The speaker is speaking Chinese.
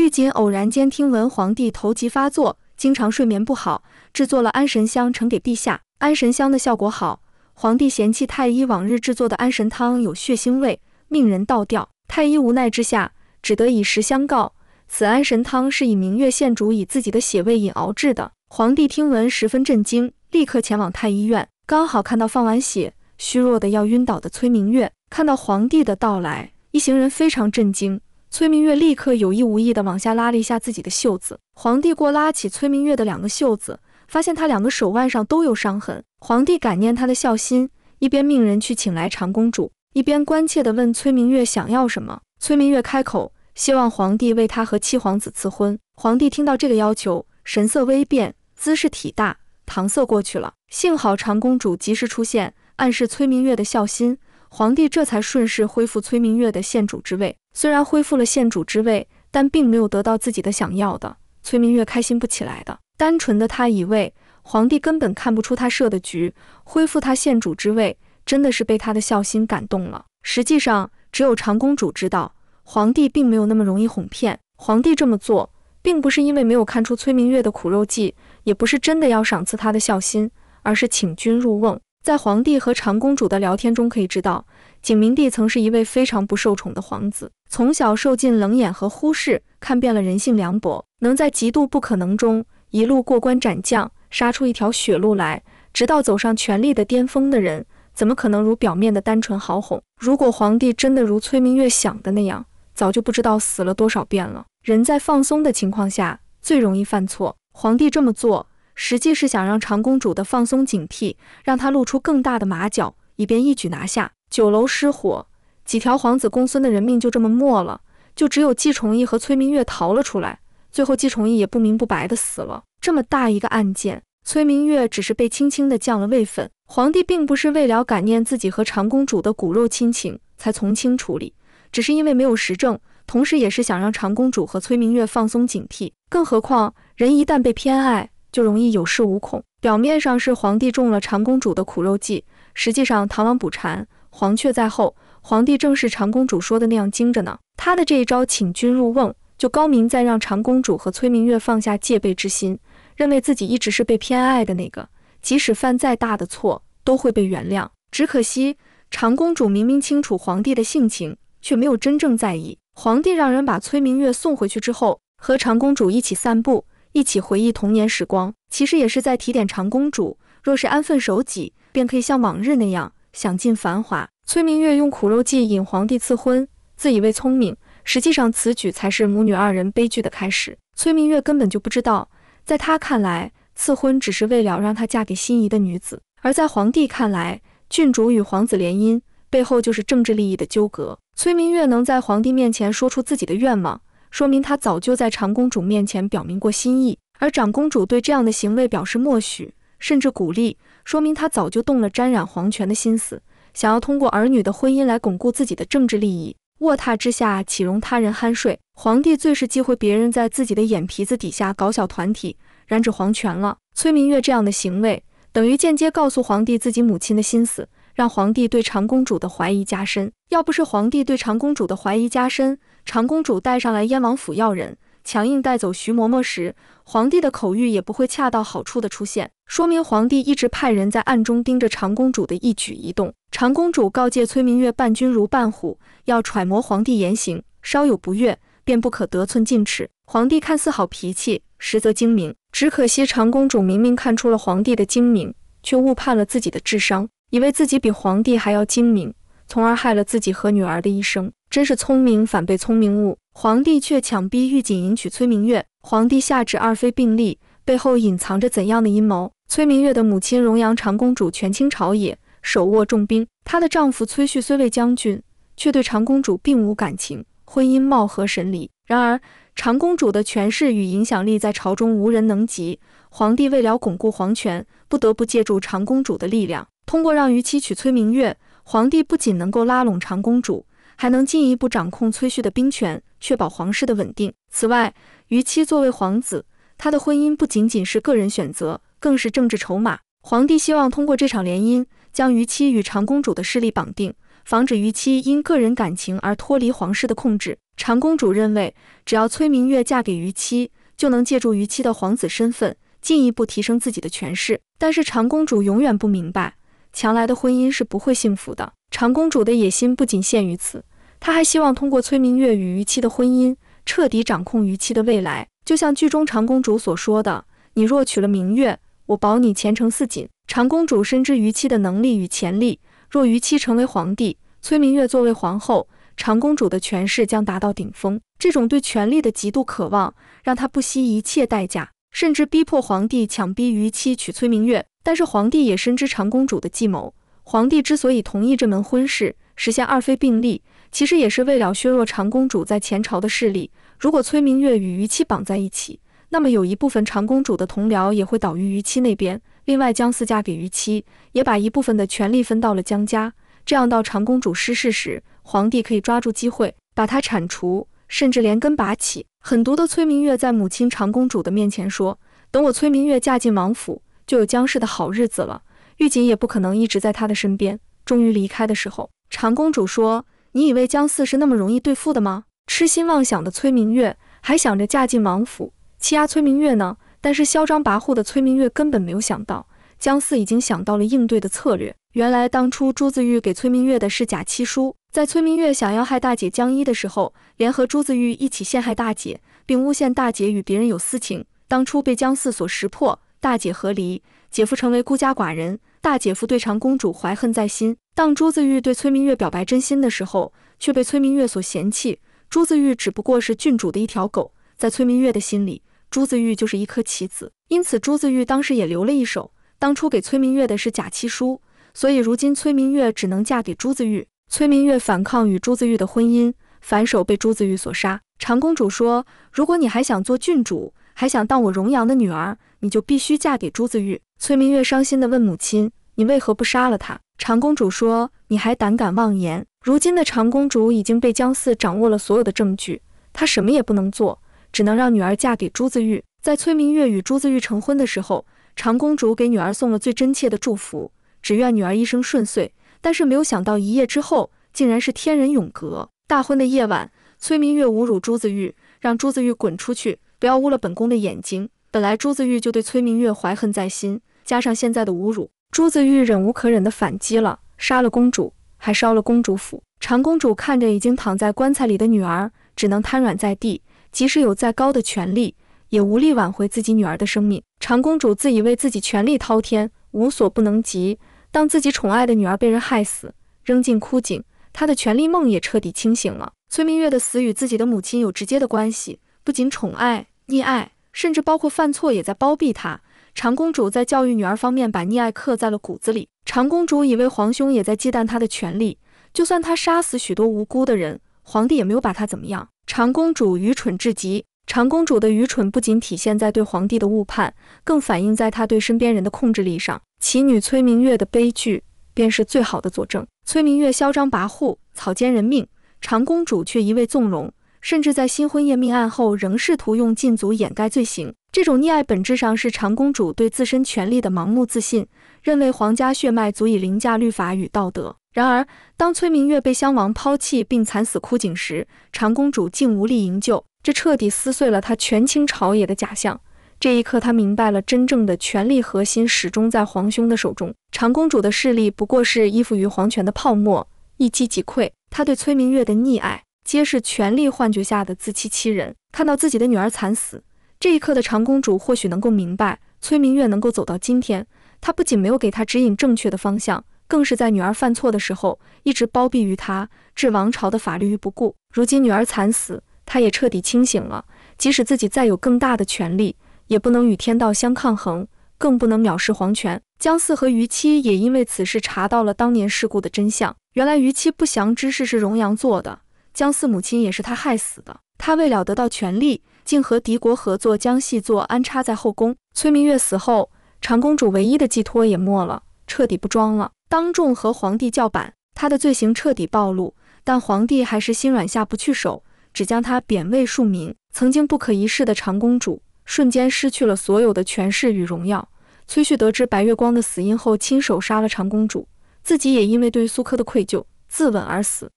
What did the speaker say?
玉锦偶然间听闻皇帝头疾发作，经常睡眠不好，制作了安神香呈给陛下。安神香的效果好，皇帝嫌弃太医往日制作的安神汤有血腥味，命人倒掉。太医无奈之下，只得以实相告，此安神汤是以明月县主以自己的血味饮熬制的。皇帝听闻十分震惊，立刻前往太医院，刚好看到放完血虚弱的要晕倒的崔明月。看到皇帝的到来，一行人非常震惊。崔明月立刻有意无意地往下拉了一下自己的袖子，皇帝过拉起崔明月的2个袖子，发现他2个手腕上都有伤痕。皇帝感念他的孝心，一边命人去请来长公主，一边关切地问崔明月想要什么。崔明月开口，希望皇帝为他和七皇子赐婚。皇帝听到这个要求，神色微变，姿势体大，搪塞过去了。幸好长公主及时出现，暗示崔明月的孝心，皇帝这才顺势恢复崔明月的县主之位。虽然恢复了县主之位，但并没有得到自己的想要的，崔明月开心不起来的。单纯的他以为皇帝根本看不出他设的局，恢复他县主之位真的是被他的孝心感动了。实际上只有长公主知道，皇帝并没有那么容易哄骗。皇帝这么做并不是因为没有看出崔明月的苦肉计，也不是真的要赏赐他的孝心，而是请君入瓮。在皇帝和长公主的聊天中可以知道，景明帝曾是一位非常不受宠的皇子，从小受尽冷眼和忽视，看遍了人性凉薄，能在极度不可能中一路过关斩将，杀出一条血路来，直到走上权力的巅峰的人，怎么可能如表面的单纯好哄？如果皇帝真的如崔明月想的那样，早就不知道死了多少遍了。人在放松的情况下最容易犯错，皇帝这么做实际是想让长公主的放松警惕，让她露出更大的马脚，以便一举拿下。酒楼失火，几条皇子公孙的人命就这么没了，就只有季崇义和崔明月逃了出来，最后季崇义也不明不白的死了。这么大一个案件，崔明月只是被轻轻的降了位分。皇帝并不是为了感念自己和长公主的骨肉亲情才从轻处理，只是因为没有实证，同时也是想让长公主和崔明月放松警惕。更何况人一旦被偏爱，就容易有恃无恐。表面上是皇帝中了长公主的苦肉计，实际上螳螂捕蝉，黄雀在后，皇帝正是长公主说的那样精着呢。他的这一招请君入瓮，就高明在让长公主和崔明月放下戒备之心，认为自己一直是被偏爱的那个，即使犯再大的错都会被原谅。只可惜长公主明明清楚皇帝的性情，却没有真正在意。皇帝让人把崔明月送回去之后，和长公主一起散步，一起回忆童年时光，其实也是在提点长公主，若是安分守己，便可以像往日那样享尽繁华。崔明月用苦肉计引皇帝赐婚，自以为聪明，实际上此举才是母女2人悲剧的开始。崔明月根本就不知道，在他看来，赐婚只是为了让她嫁给心仪的女子，而在皇帝看来，郡主与皇子联姻背后就是政治利益的纠葛。崔明月能在皇帝面前说出自己的愿望，说明他早就在长公主面前表明过心意，而长公主对这样的行为表示默许，甚至鼓励，说明他早就动了沾染皇权的心思，想要通过儿女的婚姻来巩固自己的政治利益。卧榻之下岂容他人酣睡？皇帝最是忌讳别人在自己的眼皮子底下搞小团体，染指皇权了。崔明月这样的行为，等于间接告诉皇帝自己母亲的心思，让皇帝对长公主的怀疑加深。要不是皇帝对长公主的怀疑加深，长公主带上来燕王府要人，强硬带走徐嬷嬷时，皇帝的口谕也不会恰到好处的出现，说明皇帝一直派人在暗中盯着长公主的一举一动。长公主告诫崔明月伴君如伴虎，要揣摩皇帝言行，稍有不悦便不可得寸进尺。皇帝看似好脾气，实则精明，只可惜长公主明明看出了皇帝的精明，却误判了自己的智商，以为自己比皇帝还要精明，从而害了自己和女儿的一生。真是聪明反被聪明误。皇帝却强逼玉锦迎娶崔明月，皇帝下旨2妃并立，背后隐藏着怎样的阴谋？崔明月的母亲荣阳长公主权倾朝野，手握重兵，她的丈夫崔旭虽为将军，却对长公主并无感情，婚姻貌合神离。然而长公主的权势与影响力在朝中无人能及，皇帝为了巩固皇权，不得不借助长公主的力量，通过让于妻娶崔明月，皇帝不仅能够拉拢长公主，还能进一步掌控崔旭的兵权，确保皇室的稳定。此外，于妻作为皇子，他的婚姻不仅仅是个人选择，更是政治筹码。皇帝希望通过这场联姻，将于妻与长公主的势力绑定，防止于妻因个人感情而脱离皇室的控制。长公主认为，只要崔明月嫁给于妻，就能借助于妻的皇子身份，进一步提升自己的权势。但是长公主永远不明白，强来的婚姻是不会幸福的。长公主的野心不仅限于此，她还希望通过崔明月与于妻的婚姻，彻底掌控于妻的未来。就像剧中长公主所说的：“你若娶了明月，我保你前程似锦。”长公主深知于妻的能力与潜力，若于妻成为皇帝，崔明月作为皇后，长公主的权势将达到顶峰。这种对权力的极度渴望，让她不惜一切代价，甚至逼迫皇帝强逼于妻娶崔明月。但是皇帝也深知长公主的计谋，皇帝之所以同意这门婚事，实现二妃并立，其实也是为了削弱长公主在前朝的势力。如果崔明月与于妻绑在一起，那么有一部分长公主的同僚也会倒于于妻那边。另外，姜氏嫁给于妻，也把一部分的权力分到了姜家，这样到长公主失势时，皇帝可以抓住机会把她铲除，甚至连根拔起。狠毒的崔明月在母亲长公主的面前说：“等我崔明月嫁进王府，就有姜氏的好日子了，玉锦也不可能一直在她的身边。”终于离开的时候，长公主说：“你以为姜氏是那么容易对付的吗？”痴心妄想的崔明月还想着嫁进王府欺压崔明月呢，但是嚣张跋扈的崔明月根本没有想到，姜氏已经想到了应对的策略。原来当初朱子玉给崔明月的是假妻书，在崔明月想要害大姐姜衣的时候，联合朱子玉一起陷害大姐，并诬陷大姐与别人有私情。当初被姜氏所识破，大姐和离，姐夫成为孤家寡人，大姐夫对长公主怀恨在心。当朱子玉对崔明月表白真心的时候，却被崔明月所嫌弃。朱子玉只不过是郡主的一条狗，在崔明月的心里，朱子玉就是一颗棋子。因此朱子玉当时也留了一手，当初给崔明月的是假妻书，所以如今崔明月只能嫁给朱子玉。崔明月反抗与朱子玉的婚姻，反手被朱子玉所杀。长公主说：“如果你还想做郡主，还想当我荣阳的女儿，你就必须嫁给朱子玉。”崔明月伤心地问母亲：“你为何不杀了他？”长公主说：“你还胆敢妄言！”如今的长公主已经被姜氏掌握了所有的证据，她什么也不能做，只能让女儿嫁给朱子玉。在崔明月与朱子玉成婚的时候，长公主给女儿送了最真切的祝福，只愿女儿一生顺遂。但是没有想到一夜之后，竟然是天人永隔。大婚的夜晚，崔明月侮辱朱子玉，让朱子玉滚出去，不要污了本宫的眼睛。本来朱子玉就对崔明月怀恨在心，加上现在的侮辱，朱子玉忍无可忍地反击了，杀了公主，还烧了公主府。长公主看着已经躺在棺材里的女儿，只能瘫软在地，即使有再高的权力，也无力挽回自己女儿的生命。长公主自以为自己权力滔天，无所不能及，当自己宠爱的女儿被人害死，扔进枯井，她的权力梦也彻底清醒了。崔明月的死与自己的母亲有直接的关系，不仅宠爱、溺爱，甚至包括犯错也在包庇她。长公主在教育女儿方面把溺爱刻在了骨子里。长公主以为皇兄也在忌惮她的权力，就算她杀死许多无辜的人，皇帝也没有把她怎么样。长公主愚蠢至极。长公主的愚蠢不仅体现在对皇帝的误判，更反映在她对身边人的控制力上。其女崔明月的悲剧便是最好的佐证。崔明月嚣张跋扈，草菅人命，长公主却一味纵容，甚至在新婚夜命案后仍试图用禁足掩盖罪行。这种溺爱本质上是长公主对自身权力的盲目自信，认为皇家血脉足以凌驾律法与道德。然而当崔明月被襄王抛弃并惨死枯井时，长公主竟无力营救，这彻底撕碎了她权倾朝野的假象。这一刻她明白了，真正的权力核心始终在皇兄的手中，长公主的势力不过是依附于皇权的泡沫，一击即溃。她对崔明月的溺爱皆是权力幻觉下的自欺欺人。看到自己的女儿惨死，这一刻的长公主或许能够明白，崔明月能够走到今天，她不仅没有给她指引正确的方向，更是在女儿犯错的时候一直包庇于她，置王朝的法律于不顾。如今女儿惨死，她也彻底清醒了，即使自己再有更大的权力，也不能与天道相抗衡，更不能藐视皇权。姜氏和于妻也因为此事查到了当年事故的真相。原来于妻不祥之事是荣阳做的，姜氏母亲也是他害死的。他为了得到权力，竟和敌国合作，将细作安插在后宫。崔明月死后，长公主唯一的寄托也没了，彻底不装了，当众和皇帝叫板，她的罪行彻底暴露。但皇帝还是心软下不去手，只将她贬为庶民。曾经不可一世的长公主瞬间失去了所有的权势与荣耀。崔旭得知白月光的死因后，亲手杀了长公主，自己也因为对苏科的愧疚自刎而死。